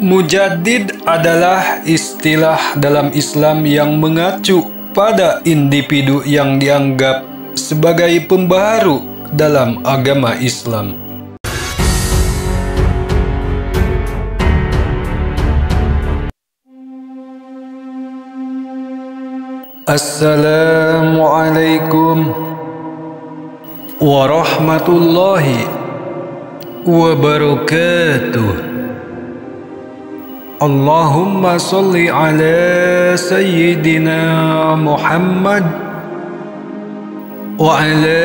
Mujaddid adalah istilah dalam Islam yang mengacu pada individu yang dianggap sebagai pembaharu dalam agama Islam. Assalamualaikum warahmatullahi wabarakatuh. Allahumma salli ala Sayyidina Muhammad wa ala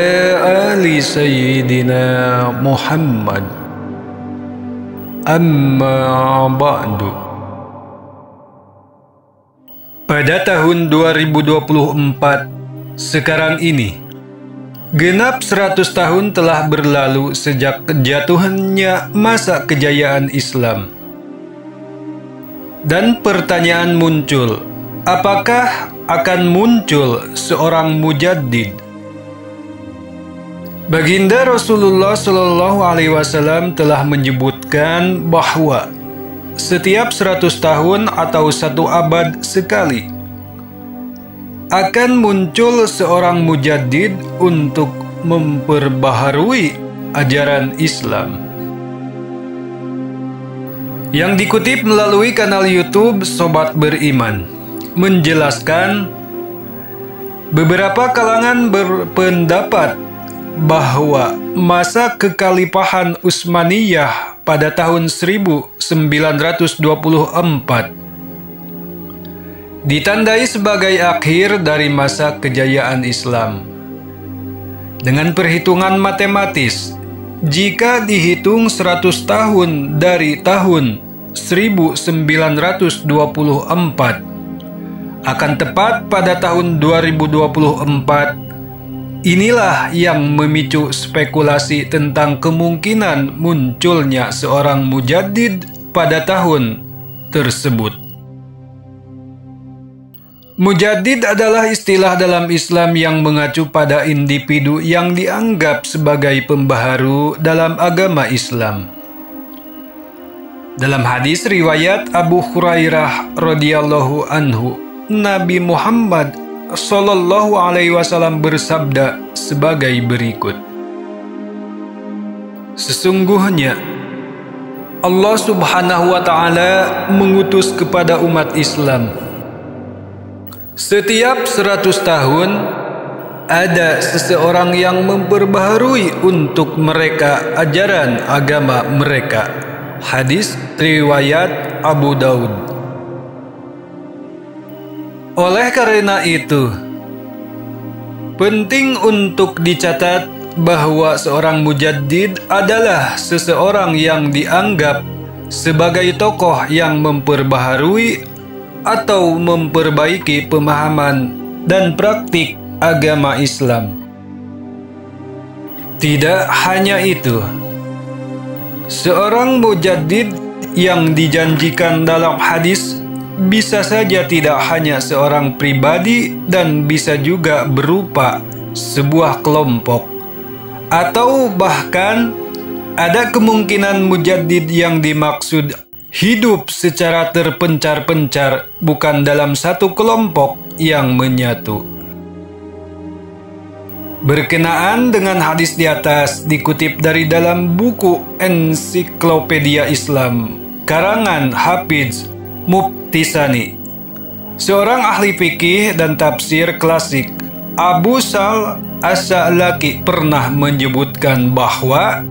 ali Sayyidina Muhammad. Amma ba'du. Pada tahun 2024, sekarang ini, genap 100 tahun telah berlalu sejak kejatuhannya masa kejayaan Islam. Dan pertanyaan muncul, apakah akan muncul seorang mujaddid? Baginda Rasulullah Shallallahu Alaihi Wasallam telah menyebutkan bahwa setiap 100 tahun atau 1 abad sekali akan muncul seorang mujaddid untuk memperbaharui ajaran Islam. Yang dikutip melalui kanal YouTube Sobat Beriman menjelaskan beberapa kalangan berpendapat bahwa masa kekhalifahan Utsmaniyah pada tahun 1924 ditandai sebagai akhir dari masa kejayaan Islam. Dengan perhitungan matematis, jika dihitung 100 tahun dari tahun 1924, akan tepat pada tahun 2024, inilah yang memicu spekulasi tentang kemungkinan munculnya seorang mujaddid pada tahun tersebut. Mujaddid adalah istilah dalam Islam yang mengacu pada individu yang dianggap sebagai pembaharu dalam agama Islam. Dalam hadis riwayat Abu Hurairah radhiyallahu anhu, Nabi Muhammad Shallallahu Alaihi Wasallam bersabda sebagai berikut: Sesungguhnya Allah Subhanahu wa Ta'ala mengutus kepada umat Islam setiap 100 tahun ada seseorang yang memperbaharui untuk mereka ajaran agama mereka. Hadis riwayat Abu Daud. Oleh karena itu, penting untuk dicatat bahwa seorang mujaddid adalah seseorang yang dianggap sebagai tokoh yang memperbaharui atau memperbaiki pemahaman dan praktik agama Islam. Tidak hanya itu, seorang mujaddid yang dijanjikan dalam hadis bisa saja tidak hanya seorang pribadi dan bisa juga berupa sebuah kelompok, atau bahkan ada kemungkinan mujaddid yang dimaksud hidup secara terpencar-pencar, bukan dalam satu kelompok yang menyatu. Berkenaan dengan hadis di atas dikutip dari dalam buku Ensiklopedia Islam karangan Hafiz Mubtisani, seorang ahli fikih dan tafsir klasik. Abu Sal As-Sa'laki pernah menyebutkan bahwa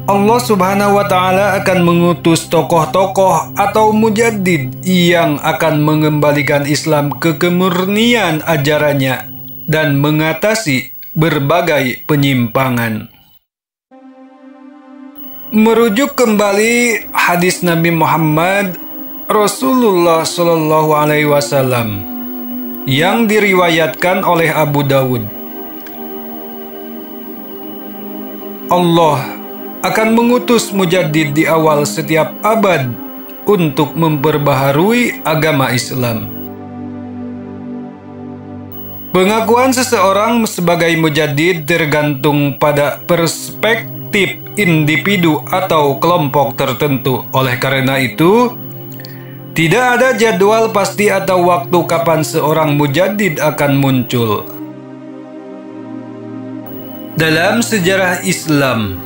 Allah Subhanahu wa Ta'ala akan mengutus tokoh-tokoh atau mujaddid yang akan mengembalikan Islam ke kemurnian ajarannya dan mengatasi berbagai penyimpangan. Merujuk kembali hadis Nabi Muhammad Rasulullah Shallallahu Alaihi Wasallam yang diriwayatkan oleh Abu Dawud, Allah akan mengutus mujaddid di awal setiap abad untuk memperbaharui agama Islam. Pengakuan seseorang sebagai mujaddid tergantung pada perspektif individu atau kelompok tertentu. Oleh karena itu, tidak ada jadwal pasti atau waktu kapan seorang mujaddid akan muncul. Dalam sejarah Islam,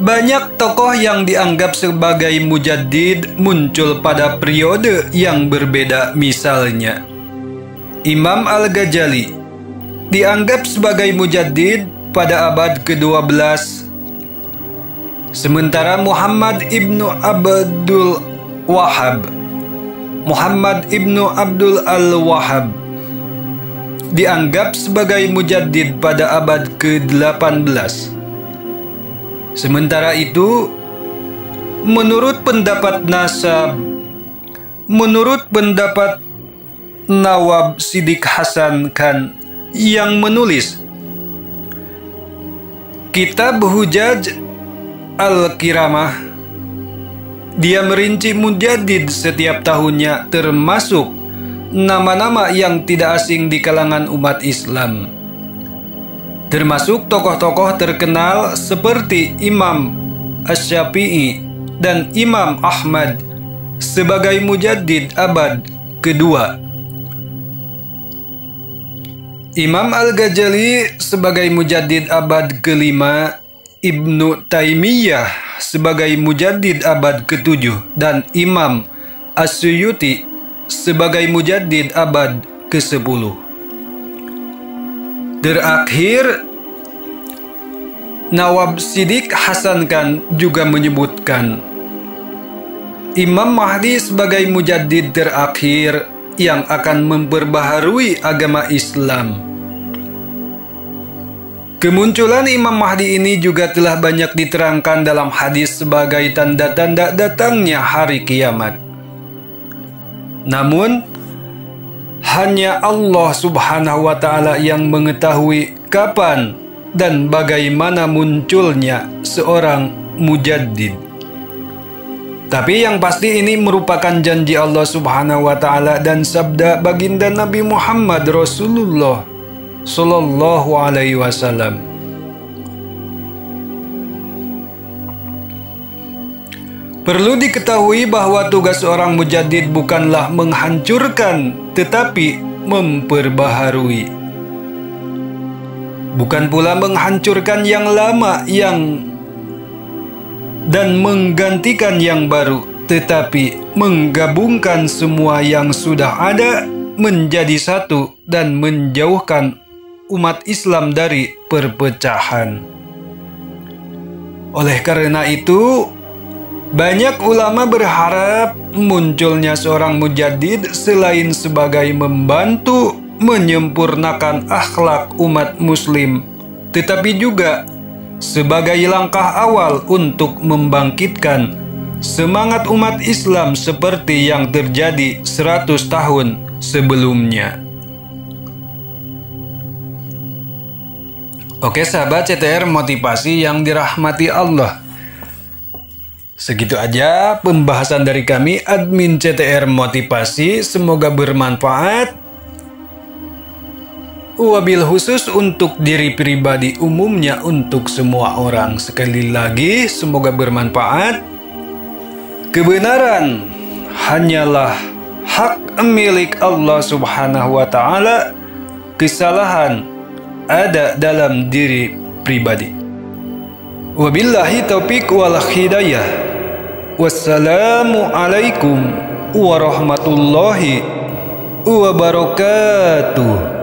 banyak tokoh yang dianggap sebagai mujaddid muncul pada periode yang berbeda. Misalnya, Imam Al-Ghazali dianggap sebagai mujaddid pada abad ke-12, sementara Muhammad ibnu Abdul Al-Wahhab dianggap sebagai mujaddid pada abad ke-18. Sementara itu, menurut pendapat Nawab Siddiq Hasan Khan yang menulis Kitab Hujaj Al-Kiramah, dia merinci mujaddid setiap tahunnya, termasuk nama-nama yang tidak asing di kalangan umat Islam, termasuk tokoh-tokoh terkenal seperti Imam Asy-Syafi'i dan Imam Ahmad sebagai mujaddid abad kedua. Imam Al-Ghazali sebagai mujaddid abad ke-5, Ibnu Taimiyah sebagai mujaddid abad ke-7, dan Imam As-Suyuti sebagai mujaddid abad ke-10. Terakhir, Nawab Siddiq Hasan Khan juga menyebutkan Imam Mahdi sebagai mujaddid terakhir yang akan memperbaharui agama Islam. Kemunculan Imam Mahdi ini juga telah banyak diterangkan dalam hadis sebagai tanda-tanda datangnya hari kiamat. Namun, hanya Allah Subhanahu wa Ta'ala yang mengetahui kapan dan bagaimana munculnya seorang mujaddid. Tapi yang pasti ini merupakan janji Allah Subhanahu wa Ta'ala dan sabda baginda Nabi Muhammad Rasulullah Sallallahu Alaihi Wasallam. Perlu diketahui bahwa tugas seorang mujaddid bukanlah menghancurkan, tetapi memperbaharui. Bukan pula menghancurkan yang lama dan menggantikan yang baru, tetapi menggabungkan semua yang sudah ada menjadi satu dan menjauhkan umat Islam dari perpecahan. Oleh karena itu, banyak ulama berharap munculnya seorang mujaddid selain sebagai membantu menyempurnakan akhlak umat muslim, tetapi juga sebagai langkah awal untuk membangkitkan semangat umat Islam seperti yang terjadi 100 tahun sebelumnya. Oke sahabat CTR Motivasi yang dirahmati Allah, segitu aja pembahasan dari kami admin CTR Motivasi, semoga bermanfaat. Wabil khusus untuk diri pribadi, umumnya untuk semua orang. Sekali lagi, semoga bermanfaat. Kebenaran hanyalah hak milik Allah Subhanahu wa Ta'ala. Kesalahan ada dalam diri pribadi. Wabillahi taufiq wal hidayah. Wassalamualaikum warahmatullahi wabarakatuh.